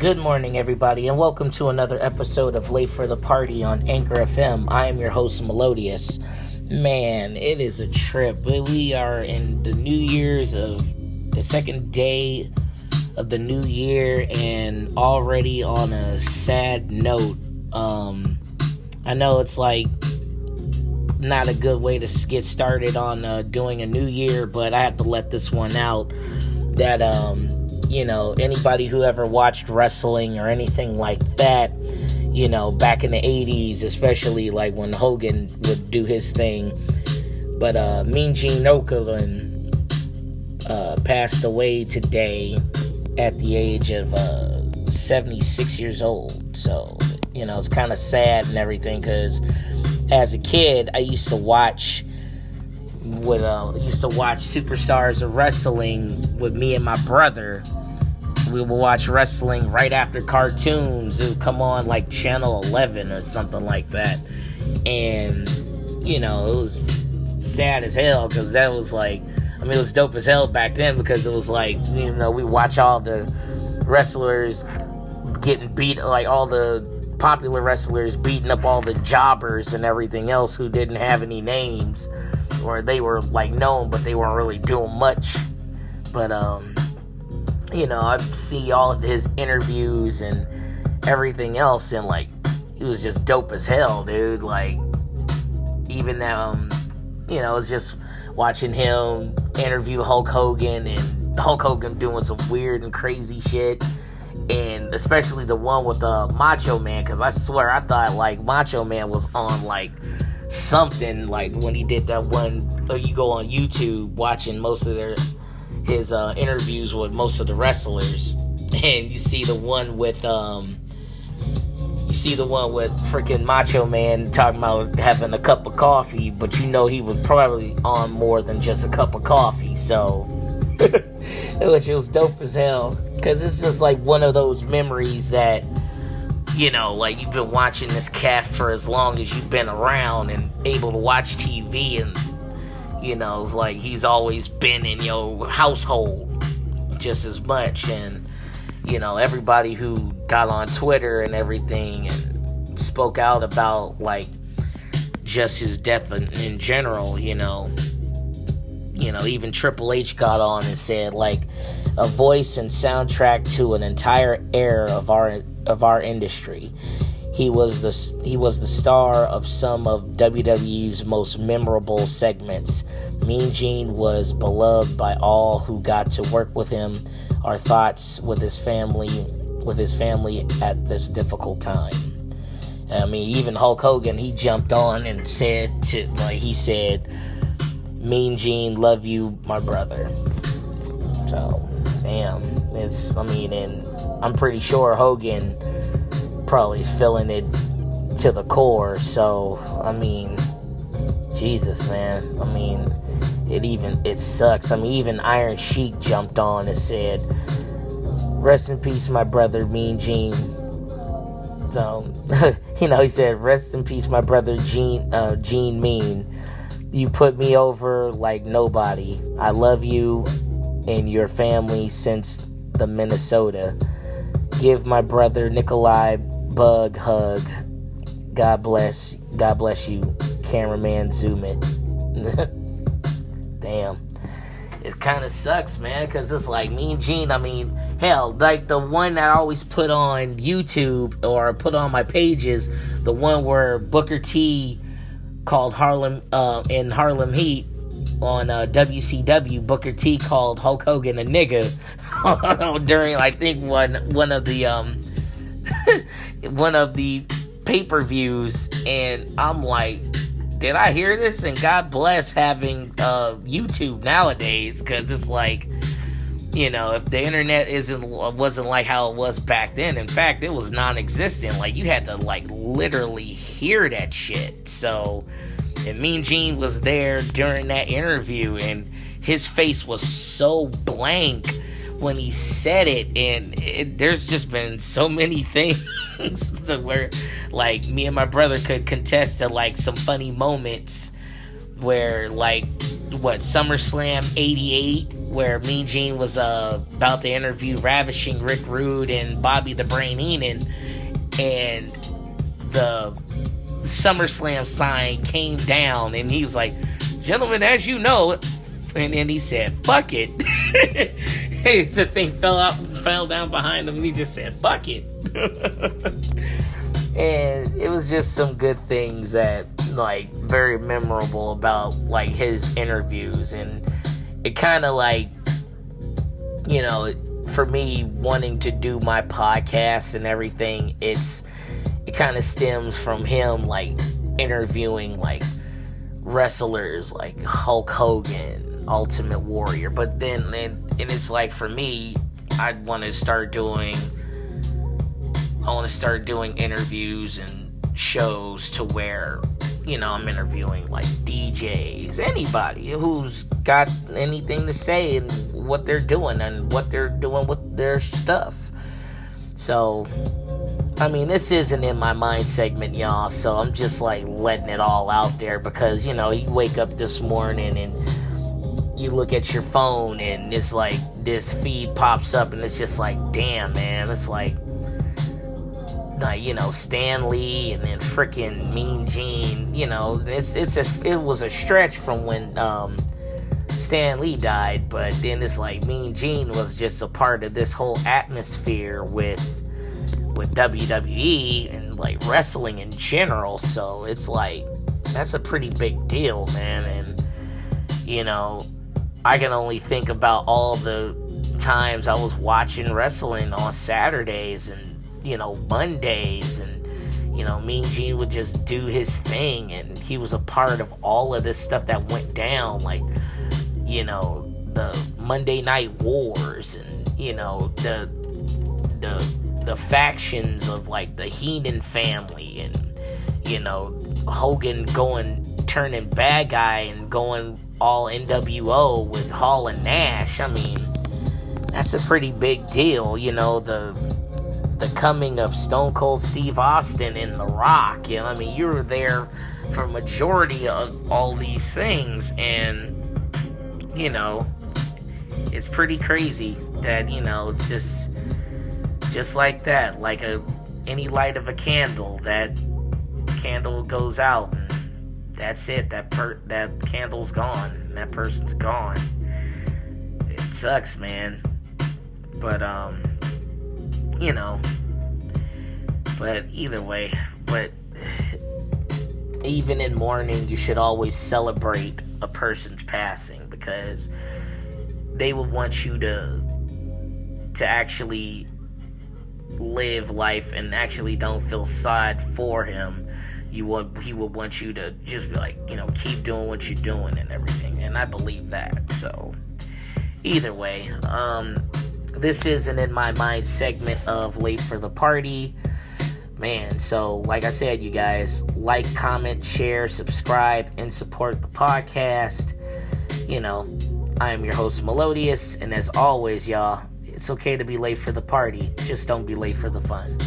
Good morning, everybody, and welcome to another episode of Late for the Party on Anchor FM. I am your host, Melodious. Man, it is a trip. We are in the New Year's of the second day of the new year, and already on a sad note. I know it's like not a good way to get started on doing a new year, but I have to let this one out that anybody who ever watched wrestling or anything like that, back in the 80s, especially like when Hogan would do his thing. But Mean Gene Okurlund passed away today at the age of 76 years old. So, it's kind of sad and everything, because as a kid, I used to watch Superstars of Wrestling with me and my brother. We would watch wrestling right after cartoons. It would come on like Channel 11 or something like that. And, it was sad as hell, because that was like, it was dope as hell back then, because it was like, we watch all the wrestlers getting beat, like all the popular wrestlers beating up all the jobbers and everything else who didn't have any names, or they were like known, but they weren't really doing much. But, I see all of his interviews and everything else, and like, he was just dope as hell, dude. Like, even it was just watching him interview Hulk Hogan, and Hulk Hogan doing some weird and crazy shit, and especially the one with Macho Man, because I swear I thought like Macho Man was on like something, like when he did that one. You go on YouTube watching most of his interviews with most of the wrestlers, and you see the one with freaking Macho Man talking about having a cup of coffee, but he was probably on more than just a cup of coffee. So which was dope as hell, because it's just like one of those memories that like you've been watching this cat for as long as you've been around and able to watch TV, and it's like he's always been in your household just as much. And, everybody who got on Twitter and everything and spoke out about, like, just his death in general, even Triple H got on and said, like, a voice and soundtrack to an entire era of our industry. He was the star of some of WWE's most memorable segments. Mean Gene was beloved by all who got to work with him. Our thoughts with his family at this difficult time. Even Hulk Hogan, he jumped on and said, Mean Gene, love you, my brother. So, damn, and I'm pretty sure Hogan probably feeling it to the core. So Jesus, man, it sucks. Even Iron Sheik jumped on and said, rest in peace, my brother Mean Gene. So he said, rest in peace, my brother Gene Mean. You put me over like nobody. I love you and your family since the Minnesota. Give my brother Nikolai Bug hug. God bless you. Cameraman, zoom it. Damn. It kind of sucks, man, because it's like Mean Gene, hell, like the one that I always put on YouTube or put on my pages, the one where Booker T called Harlem Heat on WCW. Booker T called Hulk Hogan a nigga during, I think, one of the pay-per-views, and I'm like, did I hear this? And God bless having YouTube nowadays, because it's like, if the internet wasn't like how it was back then. In fact, it was non-existent. Like, you had to like literally hear that shit. So, and Mean Gene was there during that interview, and his face was so blank when he said it, and there's just been so many things where, like, me and my brother could contest to, like, some funny moments where, like, SummerSlam 88, where Mean Gene was about to interview Ravishing Rick Rude and Bobby the Brain Heenan, and the SummerSlam sign came down, and he was like, "Gentlemen, as you know," and then he said, "Fuck it." The thing fell down behind him, and he just said, "Fuck it." And it was just some good things that, like, very memorable about, like, his interviews. And it kind of, like, you know, for me wanting to do my podcast and everything, it kind of stems from him, like, interviewing, like, wrestlers like Hulk Hogan, Ultimate Warrior. But then, and it's like, for me, I want to start doing interviews and shows to where, you know, I'm interviewing, like, DJs, anybody who's got anything to say and what they're doing and what they're doing with their stuff. So, I mean, this isn't in my mind segment, y'all, so I'm just, like, letting it all out there, because, you know, you wake up this morning and you look at your phone and it's like this feed pops up, and it's just like, damn, man, it's like, you know, Stan Lee and then freaking Mean Gene. You know, it was a stretch from when Stan Lee died, but then it's like Mean Gene was just a part of this whole atmosphere with WWE and, like, wrestling in general. So it's like, that's a pretty big deal, man. And, you know, I can only think about all the times I was watching wrestling on Saturdays and, you know, Mondays, and, you know, Mean Gene would just do his thing, and he was a part of all of this stuff that went down, like, you know, the Monday Night Wars, and, you know, the factions of, like, the Heenan family, and, you know, Hogan turning bad guy and going all NWO with Hall and Nash. I mean, that's a pretty big deal, you know, the coming of Stone Cold Steve Austin and The Rock. You know, I mean, you were there for majority of all these things, and, you know, it's pretty crazy that, you know, just like that, like any light of a candle, that candle goes out, and that's it. That candle's gone, and that person's gone. It sucks, man. But you know, but either way, but even in mourning, you should always celebrate a person's passing, because they will want you to actually live life and actually don't feel sad for him. He will want you to just be like, you know, keep doing what you're doing and everything, and I believe that. So either way, this isn't in my mind segment of Late for the Party, man. So like I said, you guys, like, comment, share, subscribe, and support the podcast. You know, I am your host, Melodious, and as always, y'all, it's okay to be late for the party, just don't be late for the fun.